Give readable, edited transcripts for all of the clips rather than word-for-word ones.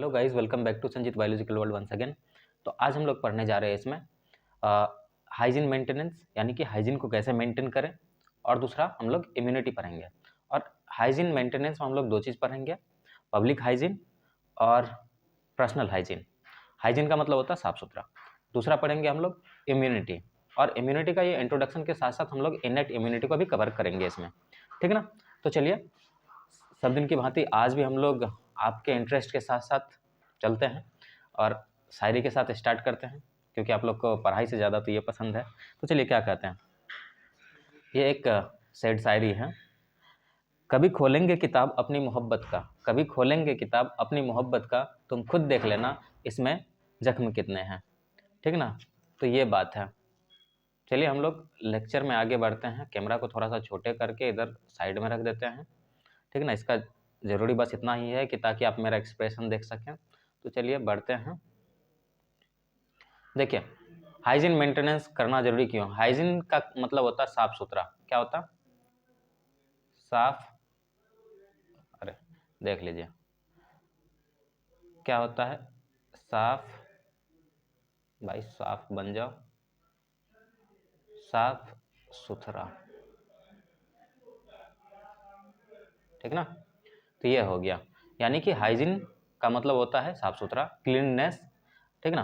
Hello guys, welcome back to Sanjeet biological world once again. तो आज हम लोग पढ़ने जा रहे हैं इसमें हाइजीन मेंटेनेंस, यानी कि हाइजीन को कैसे मेंटेन करें, और दूसरा हम लोग इम्यूनिटी पढ़ेंगे। और हाइजीन मेंटेनेंस में हम लोग दो चीज़ पढ़ेंगे, पब्लिक हाइजीन और पर्सनल हाइजीन। हाइजीन का मतलब होता है साफ सुथरा। दूसरा पढ़ेंगे हम लोग इम्यूनिटी, और इम्यूनिटी का ये इंट्रोडक्शन के साथ साथ हम लोग इनेट इम्यूनिटी को भी कवर करेंगे इसमें, ठीक है ना। तो चलिए, सब दिन की भांति आज भी हम लोग आपके इंटरेस्ट के साथ साथ चलते हैं और शायरी के साथ स्टार्ट करते हैं, क्योंकि आप लोग को पढ़ाई से ज़्यादा तो ये पसंद है। तो चलिए, क्या कहते हैं, ये एक सैड शायरी है। कभी खोलेंगे किताब अपनी मोहब्बत का, कभी खोलेंगे किताब अपनी मोहब्बत का, तुम खुद देख लेना इसमें जख्म कितने हैं, ठीक ना। तो ये बात है। चलिए हम लोग लेक्चर में आगे बढ़ते हैं। कैमरा को थोड़ा सा छोटे करके इधर साइड में रख देते हैं, ठीक है ना। इसका ज़रूरी बस इतना ही है कि ताकि आप मेरा एक्सप्रेशन देख सकें। तो चलिए बढ़ते हैं। देखिए, हाइजीन मेंटेनेंस करना जरूरी क्यों। हाइजीन का मतलब होता है साफ सुथरा। क्या होता? साफ, अरे देख लीजिए क्या होता है। साफ, भाई साफ बन जाओ, साफ सुथरा, ठीक ना। तो ये हो गया, यानी कि हाइजीन का मतलब होता है साफ सुथरा, क्लीननेस, ठीक ना।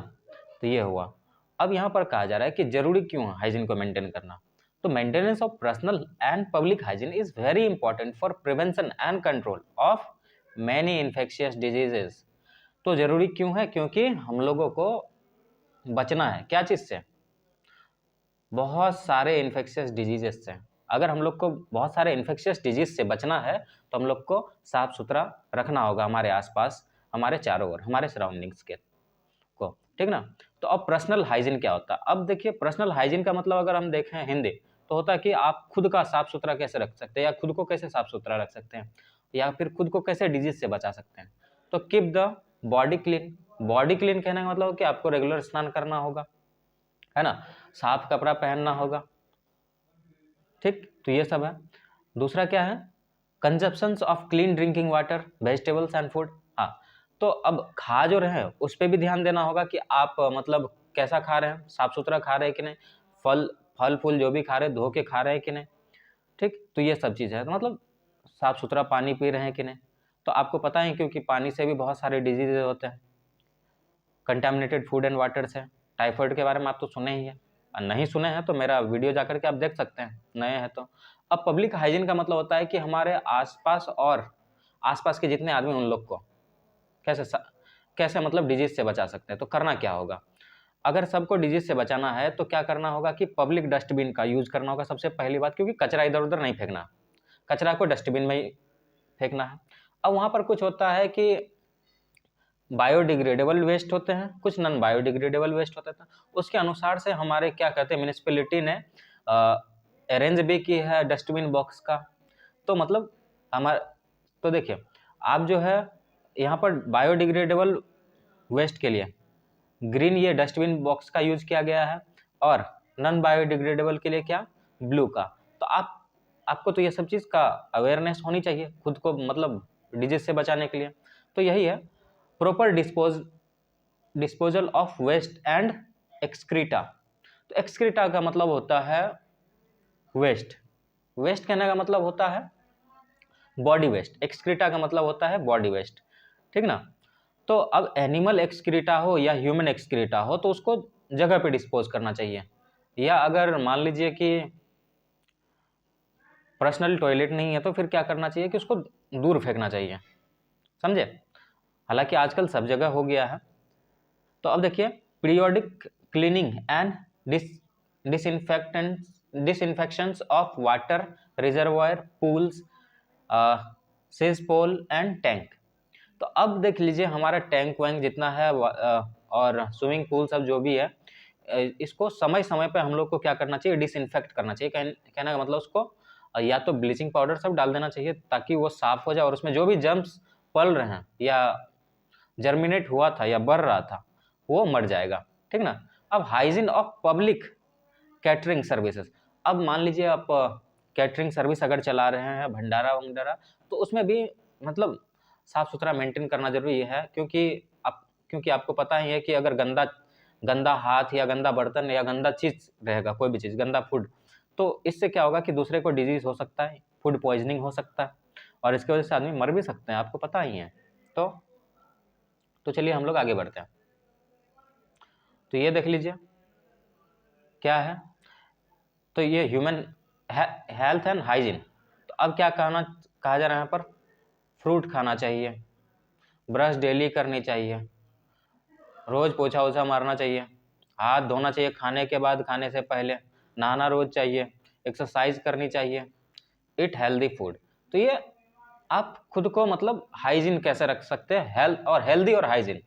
तो ये हुआ। अब यहाँ पर कहा जा रहा है कि जरूरी क्यों है हाइजीन को मेंटेन करना। तो maintenance of personal and public hygiene is very important for prevention and control of many infectious diseases. तो जरूरी क्यों है? क्योंकि हम लोगों को बचना है क्या चीज़ से? बहुत सारे इन्फेक्शियस डिजीजेस से। अगर हम लोग को बहुत सारे इन्फेक्शियस डिजीज से बचना है तो हम लोग को साफ सुथरा रखना होगा हमारे आसपास, हमारे चारों ओर, हमारे सराउंडिंग्स के को, ठीक ना। तो अब पर्सनल हाइजीन क्या होता है? अब देखिए, पर्सनल हाइजीन का मतलब अगर हम देखें हिंदी, तो होता है कि आप खुद का साफ सुथरा कैसे रख सकते हैं, या खुद को कैसे साफ सुथरा रख सकते हैं, या फिर खुद को कैसे डिजीज से बचा सकते हैं। तो keep the body clean. Body clean कहने का मतलब कि आपको रेगुलर स्नान करना होगा, है ना, साफ कपड़ा पहनना होगा, ठीक। तो ये सब है। दूसरा क्या है? Consumptions of clean drinking water, vegetables and food. हाँ, तो अब खा जो रहे हैं उस पर भी ध्यान देना होगा कि आप मतलब कैसा खा रहे हैं, साफ सुथरा खा रहे हैं कि नहीं, फल फल फूल जो भी खा रहे हैं धो के खा रहे हैं कि नहीं, ठीक। तो ये सब चीज़ है। तो मतलब साफ सुथरा पानी पी रहे हैं कि नहीं। तो आपको पता है, क्योंकि पानी से भी बहुत सारे डिजीज होते हैं, कंटामिनेटेड फूड एंड वाटर से। टाइफाइड के बारे में आप तो सुने ही है, और नहीं सुने हैं तो मेरा वीडियो जाकर के आप देख सकते हैं, नए हैं तो। अब पब्लिक हाइजीन का मतलब होता है कि हमारे आसपास और आसपास के जितने आदमी, उन लोग को कैसे मतलब डिजीज से बचा सकते हैं। तो करना क्या होगा? अगर सबको डिजीज से बचाना है तो क्या करना होगा कि पब्लिक डस्टबिन का यूज करना होगा सबसे पहली बात, क्योंकि कचरा इधर उधर नहीं फेंकना, कचरा को डस्टबिन में ही फेंकना है। अब वहाँ पर कुछ होता है कि बायोडिग्रेडेबल वेस्ट होते हैं, कुछ नॉन बायोडिग्रेडेबल वेस्ट होता है। उसके अनुसार से हमारे क्या कहते हैं, म्यूनिसिपैलिटी ने अरेंज भी की है डस्टबिन बॉक्स का। तो मतलब हमारा, तो देखिए आप जो है यहाँ पर बायोडिग्रेडेबल वेस्ट के लिए ग्रीन ये डस्टबिन बॉक्स का यूज किया गया है, और नॉन बायोडिग्रेडेबल के लिए क्या, ब्लू का। तो आपको तो ये सब चीज़ का अवेयरनेस होनी चाहिए खुद को, मतलब डिजीज से बचाने के लिए। तो यही है, proper disposal of waste and excreta. तो एक्सक्रीटा का मतलब होता है वेस्ट, वेस्ट कहने का मतलब होता है बॉडी वेस्ट, एक्सक्रीटा का मतलब होता है बॉडी वेस्ट, ठीक ना। तो अब एनिमल एक्सक्रीटा हो या ह्यूमन एक्सक्रीटा हो तो उसको जगह पे डिस्पोज करना चाहिए, या अगर मान लीजिए कि पर्सनल टॉयलेट नहीं है तो फिर क्या करना चाहिए कि उसको दूर फेंकना चाहिए, समझे। हालांकि आजकल सब जगह हो गया है। तो अब देखिए, periodic cleaning and disinfections of water reservoir, pools, cesspool and tank. तो अब देख लीजिए, हमारा टैंक वैंक जितना है और स्विमिंग पूल सब जो भी है, इसको समय समय पे हम लोग को क्या करना चाहिए, डिसइंफेक्ट करना चाहिए। कहने का मतलब उसको या तो ब्लीचिंग पाउडर सब डाल देना चाहिए ताकि वो साफ हो जाए, और उसमें जो भी जर्म्स पल रहे हैं या जर्मिनेट हुआ था या बढ़ रहा था वो मर जाएगा, ठीक ना। अब hygiene of public catering services. अब मान लीजिए आप कैटरिंग सर्विस अगर चला रहे हैं, भंडारा वंडारा, तो उसमें भी मतलब साफ सुथरा मेंटेन करना जरूरी है, क्योंकि आपको पता ही है कि अगर गंदा हाथ या गंदा बर्तन या गंदा चीज रहेगा, कोई भी चीज, गंदा फूड, तो इससे क्या होगा कि दूसरे को डिजीज हो सकता है, फूड पॉइजनिंग हो सकता है, और इसकी वजह से आदमी मर भी सकते हैं, आपको पता ही है। तो चलिए हम लोग आगे बढ़ते हैं। तो ये देख लीजिए क्या है, तो ये ह्यूमन हेल्थ एंड हाइजीन। तो अब क्या कहा जा रहा है यहाँ पर, फ्रूट खाना चाहिए, ब्रश डेली करनी चाहिए, रोज पोछा ओछा मारना चाहिए, हाथ धोना चाहिए खाने के बाद, खाने से पहले नहाना रोज चाहिए, एक्सरसाइज करनी चाहिए, ईट हेल्दी फूड। तो ये आप खुद को मतलब हाइजीन कैसे रख सकते हैं, हेल्थ और हेल्दी और हाइजीन,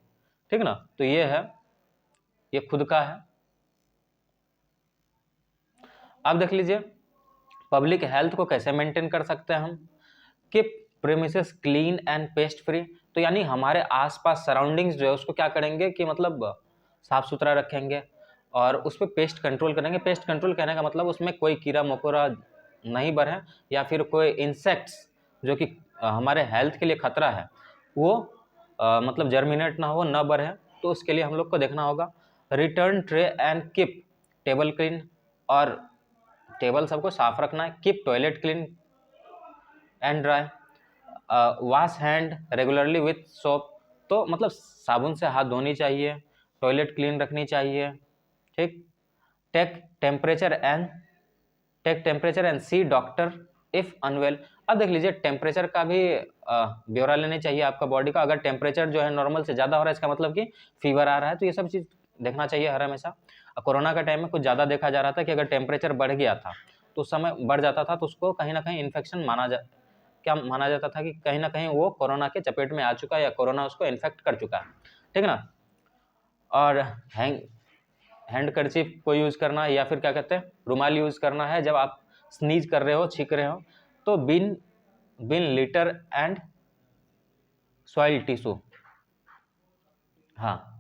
ठीक ना। तो ये है, ये खुद का है। अब देख लीजिए पब्लिक हेल्थ को कैसे मेंटेन कर सकते हैं हम, कि premises clean and paste free. तो यानी हमारे आसपास सराउंडिंग्स जो है उसको क्या करेंगे कि मतलब साफ सुथरा रखेंगे, और उस पर पेस्ट कंट्रोल करेंगे। पेस्ट कंट्रोल कहने का मतलब उसमें कोई कीड़ा मकोड़ा नहीं बढ़े, या फिर कोई इंसेक्ट्स जो कि हमारे हेल्थ के लिए खतरा है वो मतलब जर्मिनेट ना हो, ना बढ़े। तो उसके लिए हम लोग को देखना होगा, return tray and keep table clean, और टेबल सबको साफ रखना है, keep toilet clean and dry, wash hand regularly with soap. तो मतलब साबुन से हाथ धोनी चाहिए, टॉयलेट क्लीन रखनी चाहिए, ठीक। Take temperature and see doctor if unwell. अब देख लीजिए टेम्परेचर का भी ब्यौरा लेने चाहिए आपका बॉडी का। अगर टेम्परेचर जो है नॉर्मल से ज़्यादा हो रहा है, इसका मतलब कि फीवर आ रहा है, तो ये सब चीज़ देखना चाहिए हर हमेशा। कोरोना का टाइम में कुछ ज़्यादा देखा जा रहा था कि अगर टेम्परेचर बढ़ गया था तो उस समय बढ़ जाता था, तो उसको कहीं ना कहीं इन्फेक्शन माना जाता था कि कहीं ना कहीं वो कोरोना के चपेट में आ चुका है, या कोरोना उसको इन्फेक्ट कर चुका है, ठीक ना। और हैंड कर्चीफ को यूज़ करना, या फिर क्या कहते हैं रुमाल यूज़ करना है जब आप स्नीज कर रहे हो, छींक रहे हो। तो बिन लिटर एंड सॉइल टिश्यू। हाँ,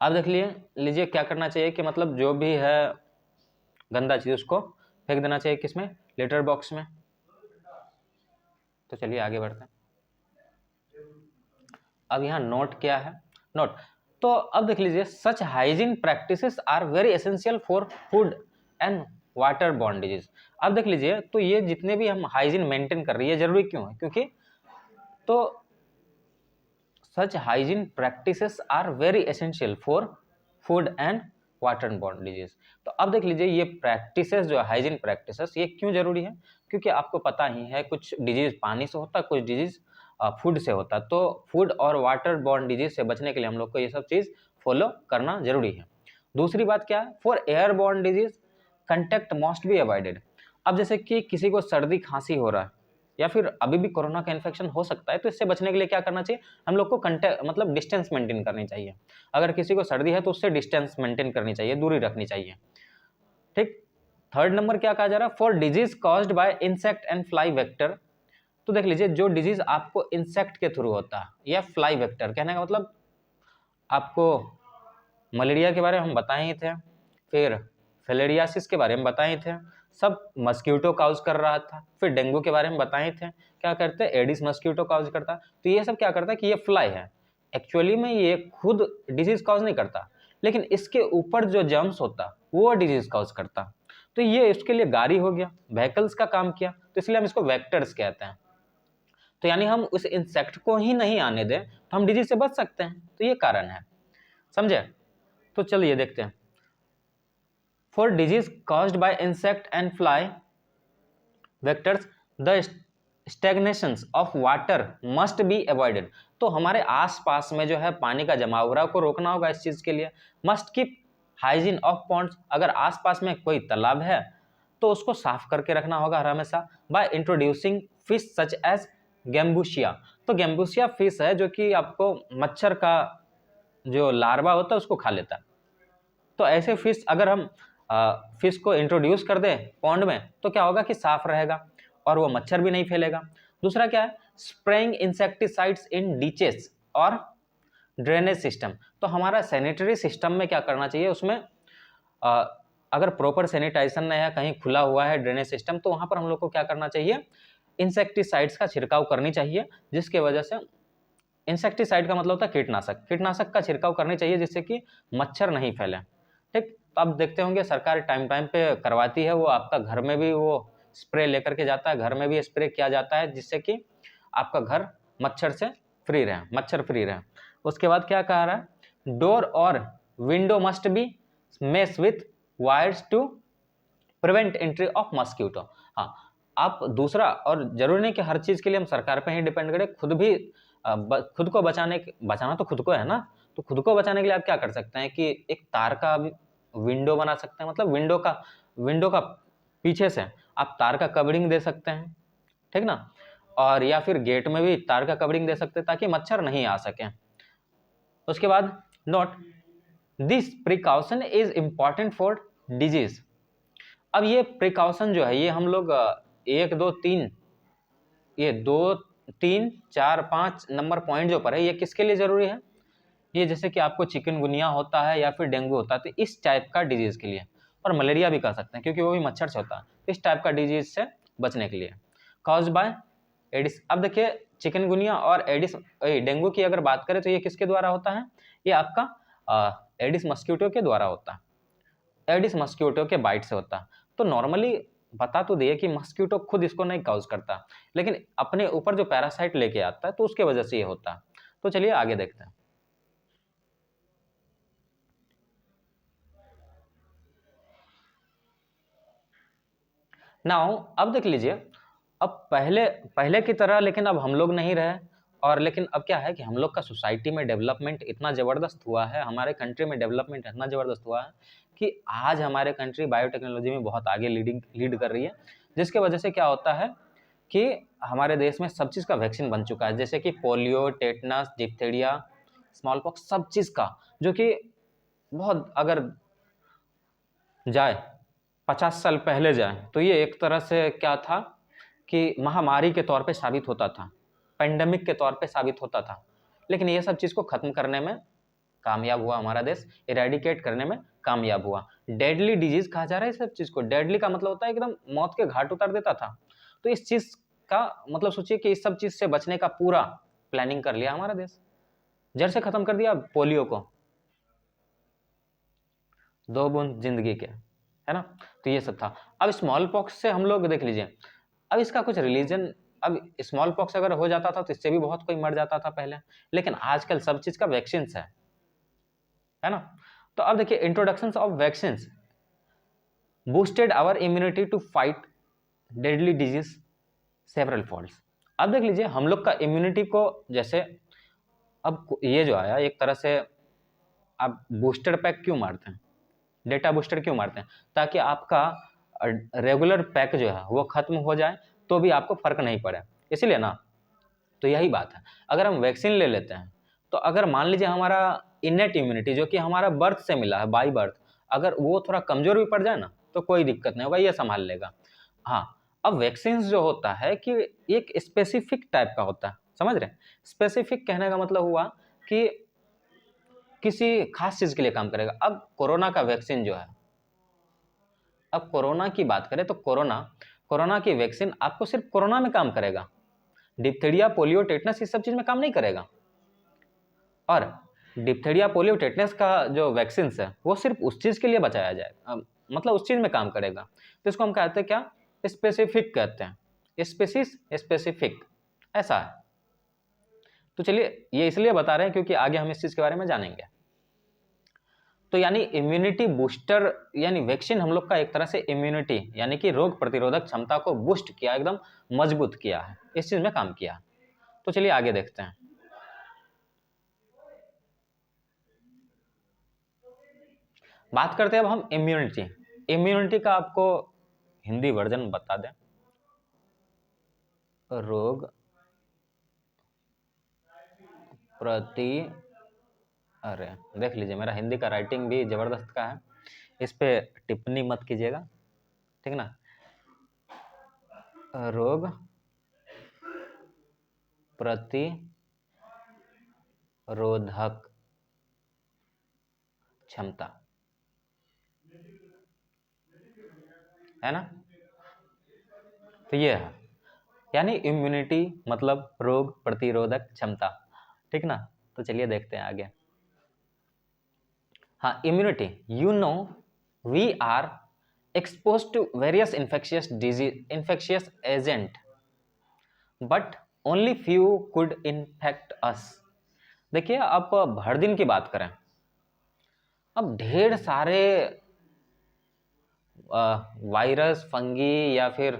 अब देख लीजिए क्या करना चाहिए कि मतलब जो भी है गंदा चीज़ उसको फेंक देना चाहिए, किसमें, लिटर बॉक्स में। तो चलिए आगे बढ़ते हैं। अब यहाँ नोट क्या है, नोट। तो अब देख लीजिए, such hygiene practices are very essential for food and water borne disease. अब देख लीजिए, तो ये जितने भी हम हाइजीन मेंटेन कर रही है, जरूरी क्यों है, क्योंकि तो such hygiene practices are very essential for food and water borne disease. तो अब देख लीजिए ये प्रैक्टिसेस जो हाइजीन प्रैक्टिसेस, ये क्यों जरूरी है, क्योंकि आपको पता ही है कुछ डिजीज पानी से होता है, कुछ डिजीज फूड से होता है। तो फूड और वाटर बॉर्न डिजीज से बचने के लिए हम लोग को ये सब चीज़ फॉलो करना जरूरी है। दूसरी बात क्या है, for airborne disease contact must be avoided. अब जैसे कि किसी को सर्दी खांसी हो रहा है, या फिर अभी भी कोरोना का इन्फेक्शन हो सकता है, तो इससे बचने के लिए क्या करना चाहिए, हम लोग को मतलब डिस्टेंस मेंटेन करनी चाहिए। अगर किसी को सर्दी है तो उससे डिस्टेंस मेंटेन करनी चाहिए, दूरी रखनी चाहिए, ठीक। थर्ड नंबर क्या कहा जा रहा है, for disease caused by insect and fly vector. तो देख लीजिए जो डिजीज आपको इंसेक्ट के थ्रू होता है या फ्लाई वेक्टर, कहने का मतलब आपको मलेरिया के बारे में हम बताए ही थे, फिर फिलेरियासिस के बारे में बताए थे, सब मस्क्यूटो काउज कर रहा था, फिर डेंगू के बारे में बताए थे, क्या करते हैं, एडिस मस्क्यूटो काउज करता है। तो ये सब क्या करता है कि ये फ्लाई है, एक्चुअली में ये खुद डिजीज काउज नहीं करता, लेकिन इसके ऊपर जो जर्म्स होता वो डिजीज काउज करता। तो ये इसके लिए गाड़ी हो गया, व्हीकल्स का काम किया, तो इसलिए हम इसको वेक्टर्स कहते हैं। तो यानी हम उस इंसेक्ट को ही नहीं आने दें तो हम डिजीज से बच सकते हैं, तो ये कारण है, समझे। तो चलिए देखते हैं, for disease caused by insect and fly vectors the stagnations of water must be avoided. तो हमारे आसपास में जो है पानी का जमाव को रोकना होगा। इस चीज के लिए must keep hygiene of ponds. अगर आसपास में कोई तालाब है तो उसको साफ करके रखना होगा हर हमेशा। By introducing fish such as Gambusia. तो गैम्बुशिया फिश है जो कि आपको मच्छर का जो लार्वा होता है उसको खा लेता है। तो ऐसे फिश अगर हम फिश को इंट्रोड्यूस कर दें पॉन्ड में तो क्या होगा कि साफ रहेगा और वो मच्छर भी नहीं फैलेगा। दूसरा क्या है, स्प्रेइंग इंसेक्टिसाइड्स इन डीचेस और ड्रेनेज सिस्टम। तो हमारा सैनिटरी सिस्टम में क्या करना चाहिए, उसमें अगर प्रॉपर सैनिटाइजेशन नहीं है, कहीं खुला हुआ है ड्रेनेज सिस्टम, तो वहाँ पर हम लोग को क्या करना चाहिए, इंसेक्टिसाइड्स का छिड़काव करनी चाहिए, जिसके वजह से, इंसेक्टिसाइड का मतलब होता है कीटनाशक, कीटनाशक का छिड़काव करनी चाहिए जिससे कि मच्छर नहीं फैले। ठीक, तो आप देखते होंगे सरकार टाइम टाइम पे करवाती है, वो आपका घर में भी वो स्प्रे लेकर के जाता है, घर में भी स्प्रे किया जाता है जिससे कि आपका घर मच्छर से फ्री रहे, मच्छर फ्री रहे। उसके बाद क्या कह रहा है, डोर और window must be mesh with wires to prevent entry of mosquito. हाँ, आप दूसरा, और जरूरी नहीं कि हर चीज के लिए हम सरकार पे ही डिपेंड करें, खुद भी खुद को बचाना तो खुद को है ना, तो खुद को बचाने के लिए आप क्या कर सकते हैं कि एक तार का विंडो बना सकते हैं, मतलब विंडो का पीछे से आप तार का कवरिंग दे सकते हैं, ठीक ना, और या फिर गेट में भी तार का कवरिंग दे सकते हैं ताकि मच्छर नहीं आ सके। उसके बाद note this precaution is important for disease. अब ये प्रिकॉशन जो है ये हम लोग 1 2 3, ये 2 3 4 5 नंबर पॉइंट जो पर है, ये किसके लिए जरूरी है, ये जैसे कि आपको चिकनगुनिया होता है या फिर डेंगू होता है, तो इस टाइप का डिजीज के लिए, और मलेरिया भी कह सकते हैं क्योंकि वो भी मच्छर से होता है, इस टाइप का डिजीज से बचने के लिए। Cause by Aedes. अब देखिए चिकनगुनिया और एडिस डेंगू की अगर बात करें तो ये किसके द्वारा होता है, ये आपका एडिस मस्क्यूटो के द्वारा होता है, एडिस मस्क्यूटो के बाइट से होता है। तो नॉर्मली बता तो दिए कि मस्क्यूटो खुद इसको नहीं कॉज करता, लेकिन अपने ऊपर जो पैरासाइट लेके आता है तो उसके वजह से ये होता है। तो चलिए आगे देखते हैं। नाउ अब देख लीजिए, अब पहले की तरह लेकिन अब हम लोग नहीं रहे, और लेकिन अब क्या है कि हम लोग का सोसाइटी में डेवलपमेंट इतना ज़बरदस्त हुआ है, हमारे कंट्री में डेवलपमेंट इतना ज़बरदस्त हुआ है कि आज हमारे कंट्री बायोटेक्नोलॉजी में बहुत आगे लीड कर रही है, जिसके वजह से क्या होता है कि हमारे देश में सब चीज़ का वैक्सीन बन चुका है, जैसे कि polio, tetanus, diphtheria, small pox, सब चीज़ का, जो कि बहुत अगर जाए 50 साल पहले जाए तो ये एक तरह से क्या था कि महामारी के तौर पे साबित होता था, पेंडेमिक के तौर पे साबित होता था, लेकिन ये सब चीज़ को ख़त्म करने में कामयाब हुआ हमारा देश, इरेडिकेट करने में कामयाब हुआ। डेडली डिजीज कहा जा रहा है इस सब चीज़ को, डेडली का मतलब होता है एकदम मौत के घाट उतार देता था। तो इस चीज़ का मतलब सोचिए कि इस सब चीज़ से बचने का पूरा प्लानिंग कर लिया हमारा देश, जड़ से ख़त्म कर दिया पोलियो को, 2 बूंद जिंदगी के, है ना। तो ये सब था। अब स्मॉल पॉक्स से हम लोग देख लीजिए, अब इसका कुछ रिलीजन, अब स्मॉल पॉक्स अगर हो जाता था तो इससे भी बहुत कोई मर जाता था पहले, लेकिन आजकल सब चीज़ का वैक्सीन है ना। तो अब देखिए introduction of vaccine boosted our immunity to fight deadly disease several folds. अब देख लीजिए हम लोग का इम्यूनिटी को, जैसे अब ये जो आया एक तरह से आप बूस्टर पैक क्यों मारते हैं, डेटा बूस्टर क्यों मारते हैं, ताकि आपका रेगुलर पैक जो है वो खत्म हो जाए तो भी आपको फर्क नहीं पड़े, इसीलिए ना। तो यही बात है, अगर हम वैक्सीन ले लेते हैं तो अगर मान लीजिए हमारा इनेट इम्यूनिटी जो कि हमारा बर्थ से मिला है, बाई बर्थ, अगर वो थोड़ा कमजोर भी पड़ जाए ना तो कोई दिक्कत नहीं होगा, ये संभाल लेगा। हाँ, अब वैक्सीन जो होता है कि एक स्पेसिफिक टाइप का होता है, समझ रहे हैं, स्पेसिफिक कहने का मतलब हुआ कि किसी खास चीज के लिए काम करेगा। अब कोरोना का वैक्सीन जो है, अब कोरोना की बात करें तो कोरोना की वैक्सीन आपको सिर्फ कोरोना में काम करेगा, डिप्थीरिया, पोलियो, टेटनस इस सब चीज में काम नहीं करेगा। और डिप्थीरिया, पोलियो, टेटनस का जो वैक्सीन है वो सिर्फ उस चीज के लिए बचाया जाए, मतलब उस चीज में काम करेगा, तो इसको हम कहते हैं क्या, स्पेसिफिक कहते हैं, स्पेसिस स्पेसिफिक, ऐसा है। तो चलिए ये इसलिए बता रहे हैं क्योंकि आगे हम इस चीज के बारे में जानेंगे। तो यानी इम्यूनिटी बूस्टर, यानी वैक्सीन हम लोग का एक तरह से इम्यूनिटी यानी कि रोग प्रतिरोधक क्षमता को बूस्ट किया, एकदम मजबूत किया है, इस चीज में काम किया। तो चलिए आगे देखते हैं। बात करते हैं अब हम इम्यूनिटी। इम्यूनिटी का आपको हिंदी वर्जन बता दें, रोग प्रति, अरे देख लीजिए मेरा हिंदी का राइटिंग भी जबरदस्त का है, इस पे टिप्पणी मत कीजिएगा, ठीक ना। रोग प्रतिरोधक क्षमता, है ना। तो ये है, यानी इम्यूनिटी मतलब रोग प्रतिरोधक क्षमता, ठीक ना। तो चलिए देखते हैं आगे। हाँ, immunity, you know we are exposed to various infectious agent, but only few could infect us। देखिए, आप हर दिन की बात करें, अब ढेर सारे वायरस, फंगी या फिर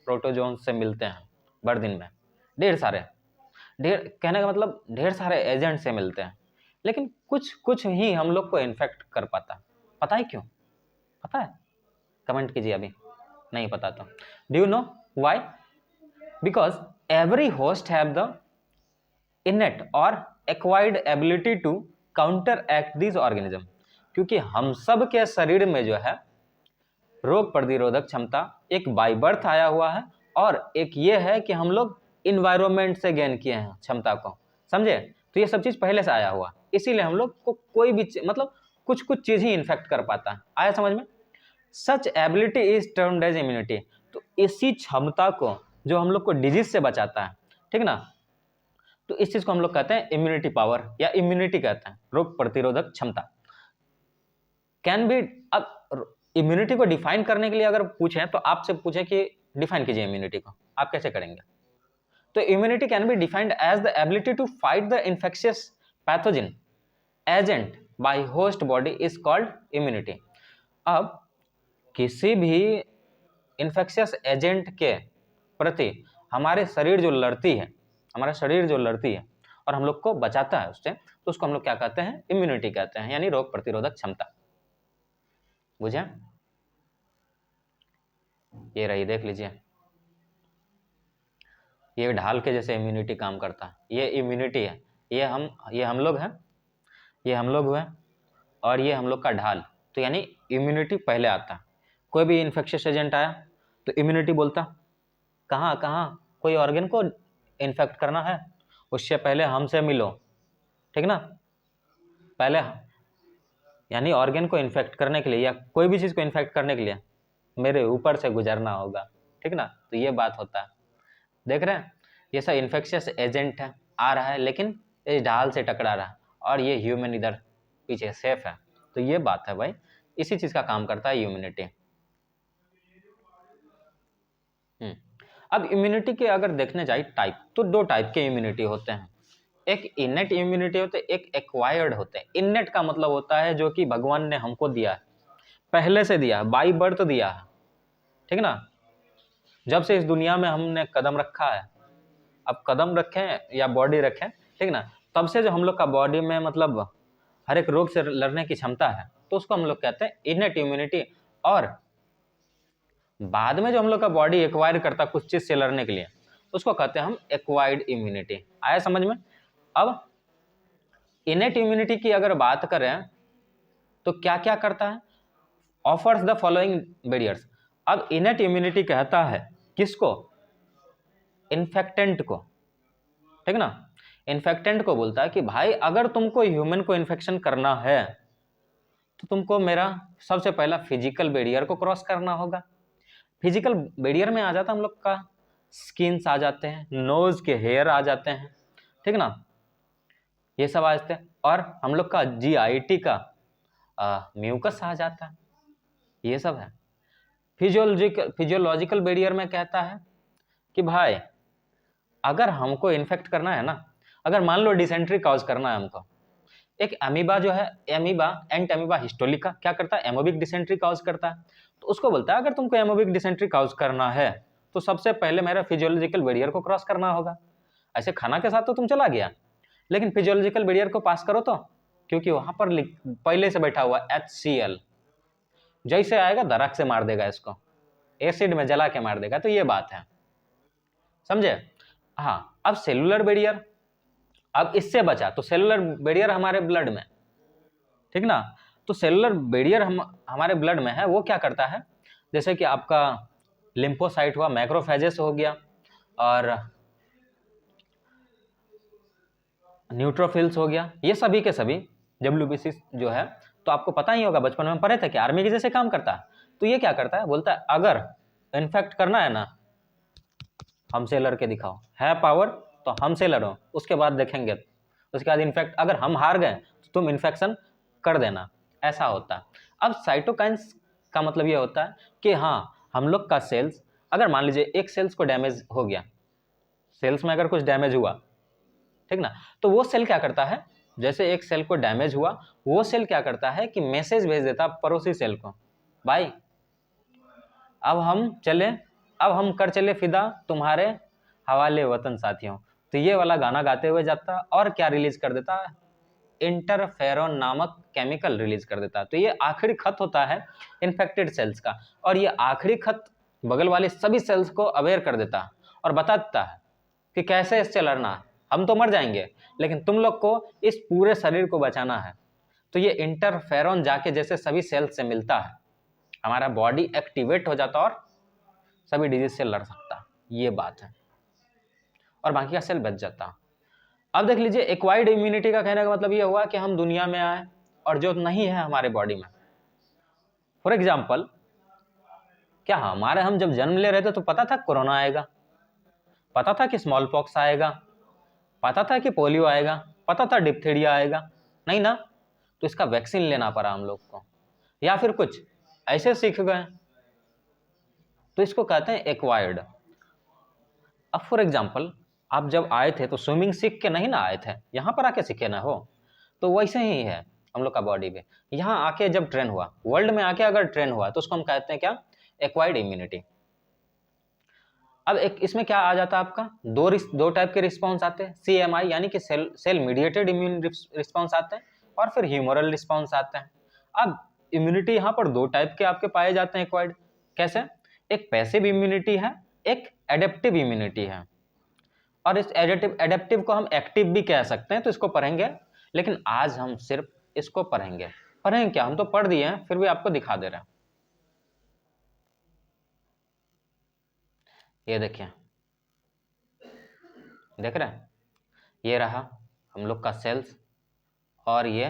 प्रोटोजोन से मिलते हैं भर दिन में, ढेर सारे, ढेर कहने का मतलब ढेर सारे एजेंट से मिलते हैं, लेकिन कुछ कुछ ही हम लोग को इन्फेक्ट कर पाता। पता है क्यों? पता है? कमेंट कीजिए अभी नहीं पता तो। Do you know why? Because every host have the innate or acquired ability to counteract this organism. क्योंकि हम सब के शरीर में जो है रोग प्रतिरोधक क्षमता एक बाय बर्थ आया हुआ है, और एक ये है कि हम लोग इन्वायरमेंट से गेन किए हैं क्षमता को, समझे। तो ये सब चीज पहले से आया हुआ, इसीलिए हम लोग को कोई भी मतलब कुछ कुछ चीज ही इन्फेक्ट कर पाता है। आया समझ में? Such ability is termed as immunity. तो इसी क्षमता को जो हम लोग को डिजीज से बचाता है, ठीक ना, तो इस चीज को हम लोग कहते हैं इम्यूनिटी पावर या इम्यूनिटी कहते हैं, रोग प्रतिरोधक क्षमता। कैन बी, अब इम्यूनिटी को डिफाइन करने के लिए अगर पूछे तो आपसे पूछे कि डिफाइन कीजिए इम्यूनिटी को, आप कैसे करेंगे? तो immunity can be defined as the ability to fight the infectious pathogen agent by host body is called immunity. अब किसी भी इन्फेक्शियस एजेंट के प्रति हमारे शरीर जो लड़ती है, हमारा शरीर जो लड़ती है और हम लोग को बचाता है उससे, तो उसको हम लोग क्या कहते हैं? इम्यूनिटी कहते हैं, यानी रोग प्रतिरोधक क्षमता। बुझे? ये रही, देख लीजिए, ये ढाल के जैसे इम्यूनिटी काम करता है। ये इम्यूनिटी है, ये हम लोग हैं, ये हम लोग हुए, और ये हम लोग का ढाल। तो यानी इम्यूनिटी पहले आता है। कोई भी इन्फेक्शियस एजेंट आया तो इम्यूनिटी बोलता कहाँ कहाँ कोई ऑर्गन को इन्फेक्ट करना है, उससे पहले हमसे मिलो, ठीक ना। पहले यानी ऑर्गन को इन्फेक्ट करने के लिए या कोई भी चीज़ को इन्फेक्ट करने के लिए मेरे ऊपर से गुजरना होगा, ठीक ना। तो ये बात होता है। देख रहे हैं, ये सब इन्फेक्शियस एजेंट है, आ रहा है लेकिन इस ढाल से टकरा रहा है, और ये ह्यूमन इधर पीछे सेफ है। तो ये बात है भाई, इसी चीज़ का काम करता है इम्यूनिटी। अब इम्यूनिटी के अगर देखने जाए टाइप, तो दो टाइप के इम्यूनिटी होते हैं। एक इनेट इम्यूनिटी होते हैं, एक एक्वायर्ड होते हैं। इनेट का मतलब होता है जो कि भगवान ने हमको दिया है, पहले से दिया है, बाई बर्थ दिया है, ठीक ना। जब से इस दुनिया में हमने कदम रखा है, अब कदम रखें या बॉडी रखें, ठीक ना, तब से जो हम लोग का बॉडी में मतलब हर एक रोग से लड़ने की क्षमता है, तो उसको हम लोग कहते हैं इनेट इम्यूनिटी। और बाद में जो हम लोग का बॉडी एक्वायर करता है कुछ चीज से लड़ने के लिए, उसको कहते हैं हम एक्वायर्ड इम्यूनिटी। आया समझ में? अब इनेट इम्यूनिटी की अगर बात करें तो क्या क्या करता है? Offers the following barriers. अब इनेट इम्यूनिटी कहता है किसको? इन्फेक्टेंट को, ठीक ना। इन्फेक्टेंट को बोलता है कि भाई अगर तुमको ह्यूमन को इन्फेक्शन करना है तो तुमको मेरा सबसे पहला फिजिकल बैरियर को क्रॉस करना होगा। फिजिकल बैरियर में आ जाता हम लोग का स्किन्स आ जाते हैं, नोज के हेयर आ जाते हैं, ठीक ना, ये सब आ जाते हैं, और हम लोग का GIT का म्यूकस आ जाता है, ये सब है। फिजियोलॉजिकल बैरियर में कहता है कि भाई अगर हमको इन्फेक्ट करना है ना, अगर मान लो डिसेंट्री कॉज करना है हमको, एक अमीबा जो है, अमीबा एंट अमीबा हिस्टोलिका क्या करता है? एमोबिक डिसेंट्री कॉज करता है। तो उसको बोलता है अगर तुमको एमोबिक डिसेंट्री कॉज करना है तो सबसे पहले मेरा फिजियोलॉजिकल बैरियर को क्रॉस करना होगा। ऐसे खाना के साथ तो तुम चला गया, लेकिन फिजियोलॉजिकल बैरियर को पास करो तो, क्योंकि वहां पर पहले से बैठा हुआ HCl जैसे आएगा दरक से मार देगा, इसको एसिड में जला के मार देगा। तो ये बात है, समझे। हाँ, अब सेलुलर बैरियर, अब इससे बचा तो सेलुलर बैरियर हमारे ब्लड में, ठीक ना। तो सेलुलर बैरियर हमारे ब्लड में है, वो क्या करता है? जैसे कि आपका लिम्फोसाइट हुआ, मैक्रोफेजेस हो गया, और न्यूट्रोफिल्स हो गया, ये सभी के सभी WBC जो है, तो आपको पता ही होगा, बचपन में पढ़े थे कि आर्मी के जैसे काम करता है। तो ये क्या करता है? बोलता है अगर इन्फेक्ट करना है ना हमसे लड़के दिखाओ, है पावर तो हमसे लड़ो, उसके बाद देखेंगे, उसके बाद इन्फेक्ट अगर हम हार गए तो तुम इन्फेक्शन कर देना, ऐसा होता है। अब साइटोकाइंस का मतलब ये होता है कि हाँ हम लोग का सेल्स, अगर मान लीजिए एक सेल्स को डैमेज हो गया, सेल्स में अगर कुछ डैमेज हुआ, ठीक ना, तो वो सेल क्या करता है, जैसे एक सेल को डैमेज हुआ, वो सेल क्या करता है कि मैसेज भेज देता पड़ोसी सेल को, भाई अब हम कर चले फिदा तुम्हारे हवाले वतन साथियों। तो ये वाला गाना गाते हुए जाता और क्या रिलीज कर देता है, इंटरफेरोन नामक केमिकल रिलीज कर देता है। तो ये आखिरी खत होता है इन्फेक्टेड सेल्स का, और ये आखिरी खत बगल वाले सभी सेल्स को अवेयर कर देता है और बता देता है कि कैसे इससे लड़ना है, हम तो मर जाएंगे लेकिन तुम लोग को इस पूरे शरीर को बचाना है। तो ये इंटरफेरोन जाके जैसे सभी सेल्स से मिलता है, हमारा बॉडी एक्टिवेट हो जाता और सभी डिजीज से लड़ सकता, ये बात है, और बाकी का सेल बच जाता। अब देख लीजिए एक्वायर्ड इम्यूनिटी का कहने का मतलब ये हुआ कि हम दुनिया में आए और जो नहीं है हमारे बॉडी में। फॉर एग्जाम्पल क्या हमारे हम जब जन्म ले रहे थे तो पता था कोरोना आएगा, पता था कि स्मॉल पॉक्स आएगा, पता था कि पोलियो आएगा, पता था डिप्थीरिया आएगा, नहीं ना, तो इसका वैक्सीन लेना पड़ा हम लोग को, या फिर कुछ ऐसे सीख गए, तो इसको कहते हैं एक्वायर्ड। अब फॉर एग्जाम्पल आप जब आए थे तो स्विमिंग सीख के नहीं ना आए थे, यहाँ पर आके सीखे ना हो, तो वैसे ही है हम लोग का बॉडी में, यहाँ आके जब ट्रेन हुआ, वर्ल्ड में आके अगर ट्रेन हुआ तो उसको हम कहते हैं क्या, एक्वायर्ड इम्यूनिटी। अब एक इसमें क्या आ जाता है आपका, दो टाइप के रिस्पॉन्स आते हैं, CMI यानी कि सेल मीडिएटेड इम्यून रिस्पॉन्स आते हैं, और फिर ह्यूमरल रिस्पॉन्स आते हैं। अब इम्यूनिटी यहाँ पर दो टाइप के आपके पाए जाते हैं एक्वायर्ड, कैसे, एक पैसिव इम्यूनिटी है, एक एडेप्टिव इम्यूनिटी है, और इस एडेप्टिव को हम एक्टिव भी कह सकते हैं, तो इसको पढ़ेंगे, लेकिन आज हम सिर्फ इसको पढ़ेंगे क्या, हम तो पढ़ दिए हैं फिर भी आपको दिखा दे रहे हैं। ये देखिए, देख रहे हैं, ये रहा हम लोग का सेल्स, और ये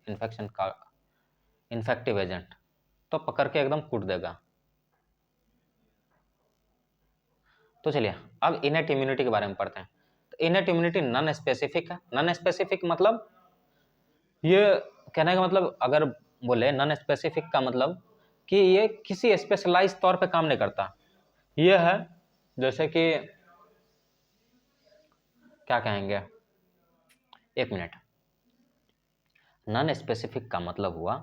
इन्फेक्शन का इन्फेक्टिव एजेंट, तो पकड़ के एकदम कूट देगा। तो चलिए अब इनेट इम्यूनिटी के बारे में पढ़ते हैं। तो इनेट इम्यूनिटी नॉन स्पेसिफिक है। नॉन स्पेसिफिक मतलब, ये कहने का मतलब अगर बोले नॉन स्पेसिफिक का मतलब कि ये किसी स्पेशलाइज तौर पे काम नहीं करता। ये है जैसे कि क्या कहेंगे, एक मिनट, नॉन स्पेसिफिक का मतलब हुआ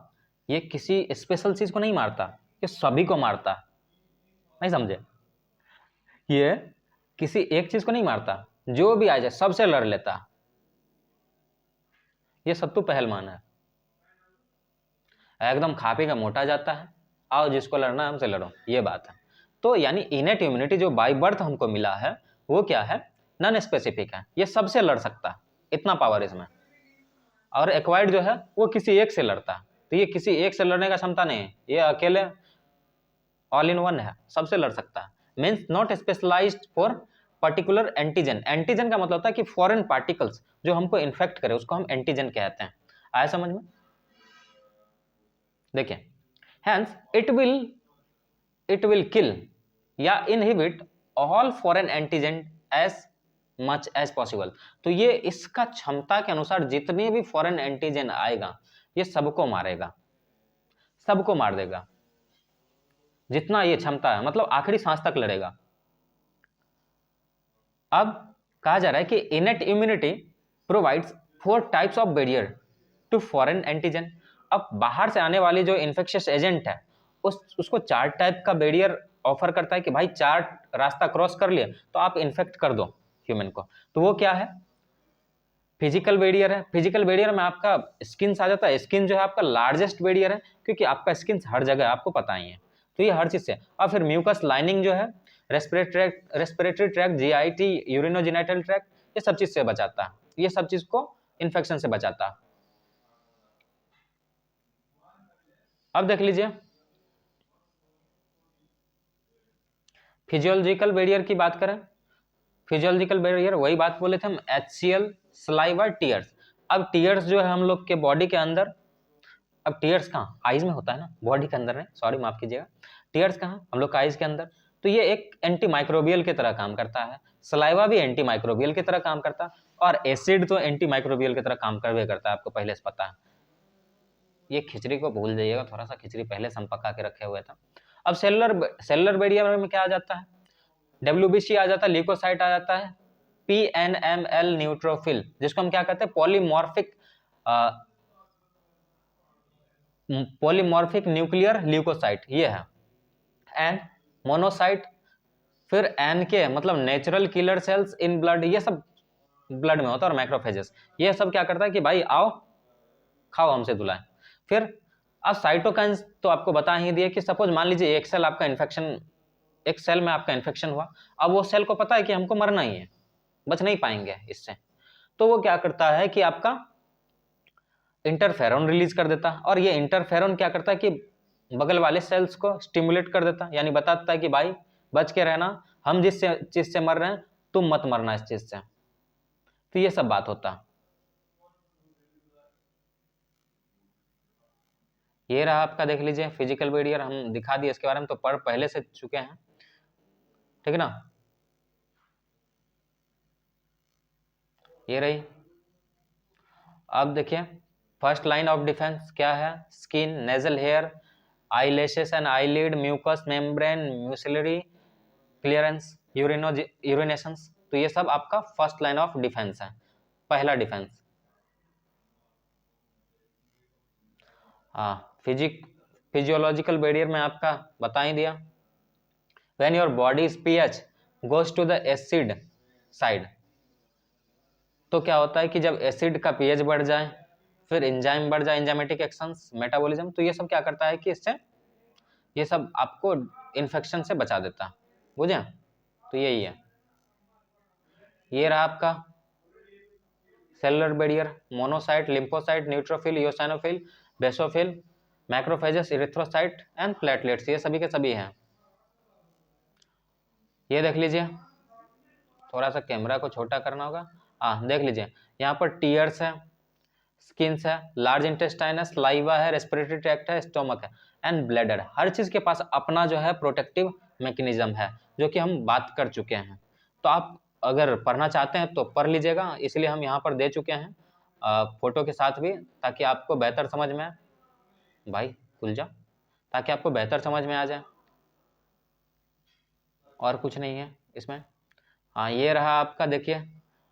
ये किसी स्पेशल चीज को नहीं मारता, ये सभी को मारता, नहीं समझे, ये किसी एक चीज को नहीं मारता, जो भी आ जाए सबसे लड़ लेता, ये सत्तू पहलवान है, एकदम खा पी का मोटा जाता है, आओ जिसको लड़ना है हमसे लड़ो, ये बात है। तो यानी इनेट इम्यूनिटी जो बाय बर्थ हमको मिला है वो क्या है, नॉन स्पेसिफिक है, ये सबसे लड़ सकता है, इतना पावर इसमें। और एक्वायर्ड जो है वो किसी एक से लड़ता है, तो ये किसी एक से लड़ने का क्षमता नहीं है, ये अकेले ऑल इन वन है, सबसे लड़ सकता है। Means not specialised for particular antigen. Antigen का मतलब होता है कि फॉरेन पार्टिकल्स जो हमको इन्फेक्ट करे उसको हम एंटीजन कहते हैं। आया समझ में? देखिए, हैंस इट विल किल या inhibit all foreign antigen as much as possible. तो ये इसका क्षमता के अनुसार जितने भी फॉरेन एंटीजन आएगा ये सबको मारेगा, सबको मार देगा, जितना ये क्षमता है, मतलब आखिरी सांस तक लड़ेगा। अब कहा जा रहा है कि innate immunity provides 4 types of barrier to foreign antigen. अब बाहर से आने वाली जो इन्फेक्शियस एजेंट है उसको 4 टाइप का बैरियर ऑफर करता है कि भाई 4 रास्ता क्रॉस कर लिए तो आप इन्फेक्ट कर दो ह्यूमन को। तो वो क्या है, फिजिकल बैरियर है। फिजिकल बैरियर में आपका स्किन आ जाता है, स्किन जो है आपका लार्जेस्ट बैरियर है क्योंकि आपका स्किन हर जगह है, आपको पता ही है, तो ये हर चीज से। और फिर म्यूकस लाइनिंग जो है, respiratory tract, GIT, urinogenital tract, ये सब चीज से बचाता है, ये सब चीज को इन्फेक्शन से बचाता है। अब देख लीजिए फिजियोलॉजिकल बैरियर की बात करें, फिजियोलॉजिकल बैरियर वही बात बोले थे हम, HCl, सलाइवा, टीयर्स। अब टीयर्स जो है हम लोग के बॉडी के अंदर, अब टीयर्स कहाँ, आईज में होता है ना, बॉडी के अंदर है, सॉरी माफ कीजिएगा, टीयर्स कहाँ, हम लोग का आईज के अंदर। तो ये एक एंटी माइक्रोबियल की तरह काम करता है, सलाइवा भी एंटी माइक्रोबियल की तरह काम करता है, और एसिड तो एंटी माइक्रोबियल की तरह काम करवे करता है, आपको पहले से पता है। ये खिचड़ी को भूल जाइएगा, थोड़ा सा खिचड़ी पहले से हम पका के रखे हुए थे। अब सेलुलर बैरियर में क्या आ जाता है, WBC आ जाता है, ल्यूकोसाइट आ जाता है, PNML न्यूट्रोफिल, जिसको हम क्या कहते हैं, पॉलीमॉर्फिक न्यूक्लियर ल्यूकोसाइट, ये है। एन मोनोसाइट, फिर एन के मतलब natural killer cells in blood, ये सब ब्लड में होता है, और मैक्रोफेजेस, ये सब क्या करता है कि भाई आओ खाओ हमसे दुलाएं। फिर अब साइटोकाइंस तो आपको बता ही दिए कि सपोज मान लीजिए एक सेल में आपका इन्फेक्शन हुआ, अब वो सेल को पता है कि हमको मरना ही है, बच नहीं पाएंगे इससे, तो वो क्या करता है कि आपका इंटरफेरॉन रिलीज कर देता है, और ये इंटरफेरॉन क्या करता है कि बगल वाले सेल्स को स्टिमुलेट कर देता है, यानी बताता है कि भाई बच के रहना, हम जिस चीज से मर रहे हैं तुम मत मरना इस चीज से। तो ये सब बात होता है। ये रहा आपका, देख लीजिए फिजिकल बैरियर, हम दिखा दिए इसके बारे में, तो पढ़ पहले से चुके हैं, ठीक है ना। ये रही। अब देखिए फर्स्ट लाइन ऑफ डिफेंस क्या है, skin, nasal hair, eyelashes and eyelid, mucus membrane, mucociliary clearance, urinations, तो ये सब आपका फर्स्ट लाइन ऑफ डिफेंस है, पहला डिफेंस। फिजियोलॉजिकल बैरियर में आपका बता ही दिया, when your body's pH goes to the acid side, तो क्या होता है कि जब एसिड का pH बढ़ जाए, फिर एंजाइम बढ़ जाए, एंजाइमेटिक एक्शंस, मेटाबॉलिज्म, तो ये सब क्या करता है कि इससे ये सब आपको इन्फेक्शन से बचा देता है, बुझे। तो यही है। ये रहा आपका cellular barrier, monocyte, lymphocyte, neutrophil, eosinophil, basophil, macrophages, erythrocyte and platelets, ये सभी के सभी हैं। ये देख लीजिए, थोड़ा सा कैमरा को छोटा करना होगा, देख लीजिए यहाँ पर टीयर्स है, स्किन्स है, लार्ज इंटेस्टाइन है, स्लाइवा है, रेस्पिरेटरी ट्रैक्ट है, स्टोमक है एंड ब्लैडर। हर चीज के पास अपना जो है प्रोटेक्टिव मैकेनिज्म है, जो कि हम बात कर चुके हैं। तो आप अगर पढ़ना चाहते हैं तो पढ़ लीजिएगा, इसलिए हम यहाँ पर दे चुके हैं फोटो के साथ भी, ताकि आपको बेहतर समझ में, भाई खुल जा, ताकि आपको बेहतर समझ में आ जाए, और कुछ नहीं है इसमें। ये रहा आपका, देखिए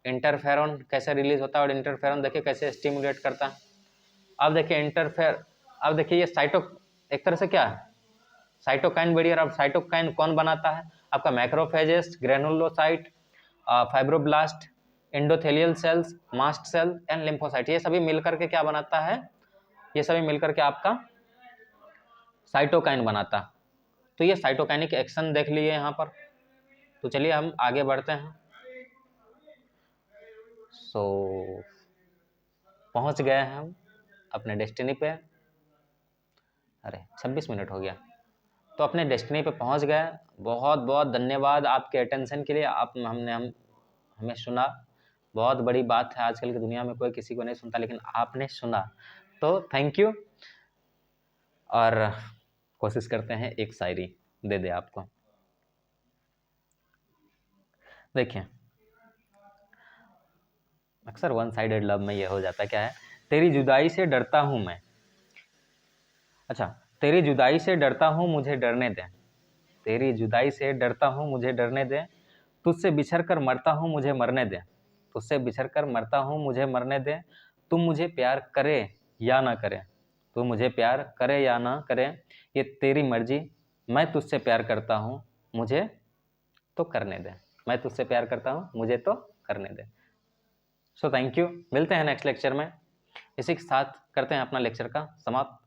इंटरफेरॉन कैसे रिलीज होता है, और इंटरफेरॉन देखिए कैसे स्टिमुलेट करता है। अब देखिए अब देखिए ये एक तरह से क्या है, साइटोकाइन बैरियर। अब साइटोकाइन कौन बनाता है, आपका macrophages, granulocyte, fibroblast, endothelial cells, mast cell and lymphocyte, ये सभी मिलकर के क्या बनाता है, ये सभी मिलकर के आपका साइटोकाइन बनाता है। तो ये साइटोकाइनिक एक्शन देख लिए यहाँ पर। तो चलिए हम आगे बढ़ते हैं। पहुंच गए हैं हम अपने डेस्टिनी पे। अरे 26 मिनट हो गया, तो अपने डेस्टिनी पे पहुंच गए। बहुत बहुत धन्यवाद आपके अटेंशन के लिए, हमें सुना। बहुत बड़ी बात है, आजकल की दुनिया में कोई किसी को नहीं सुनता, लेकिन आपने सुना, तो थैंक यू। और कोशिश करते हैं एक शायरी दे दे आपको। देखिए अक्सर वन साइडेड लव में ये हो जाता है, क्या है, तेरी जुदाई से डरता हूं मैं, अच्छा, तेरी जुदाई से डरता हूं मुझे डरने दे, तेरी जुदाई से डरता हूं मुझे डरने दे, तुझसे बिछड़ कर मरता हूं मुझे मरने दे, तुझसे बिछड़ कर मरता हूं मुझे मरने दे, तुम मुझे प्यार करे या ना करे, तू मुझे प्यार करे या ना करे, ये तेरी मर्जी, मैं तुझसे प्यार करता हूं मुझे तो करने दे, मैं तुझसे प्यार करता हूं मुझे तो करने दे। सो थैंक यू, मिलते हैं नेक्स्ट लेक्चर में। इसी के साथ करते हैं अपना लेक्चर का समाप्त।